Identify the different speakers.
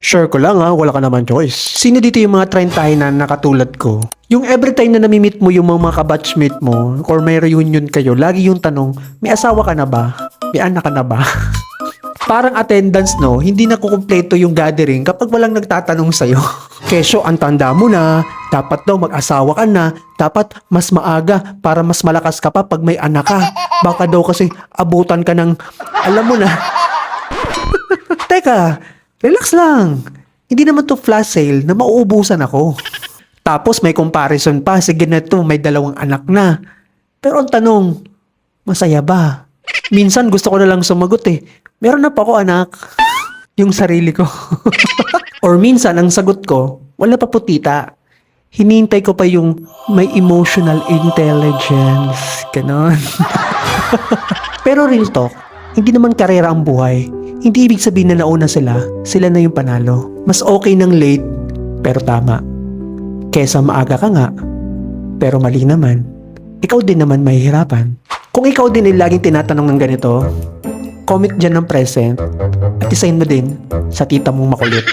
Speaker 1: Sure ko lang wala ka naman choice. Sino dito yung mga trentahin na katulad ko? Yung every time na namimit mo yung mga kabatchmate mo or may reunion kayo, lagi yung tanong, may asawa ka na ba? May anak ka na ba? Parang attendance no, hindi na kukumpleto yung gathering kapag walang nagtatanong sa'yo. Kesyo, ang tanda mo na, dapat daw mag-asawa ka na, dapat mas maaga para mas malakas ka pa pag may anak ka. Baka daw kasi abutan ka ng, alam mo na. Teka, relax lang. Hindi naman to flash sale na mauubusan ako. Tapos may comparison pa, sige na to, may 2 anak na. Pero ang tanong, masaya ba? Minsan gusto ko na lang sumagot meron na pa ako anak. Yung sarili ko. Or minsan ang sagot ko, wala pa po tita. Hinintay ko pa yung may emotional intelligence. Ganon. Pero real talk, hindi naman karera ang buhay. Hindi ibig sabihin na nauna sila na yung panalo. Mas okay ng late, pero tama. Kesa maaga ka nga, pero mali naman. Ikaw din naman mahihirapan. Kung ikaw din ay laging tinatanong ng ganito, comment dyan ng present at isayin mo din sa tita mong makulit.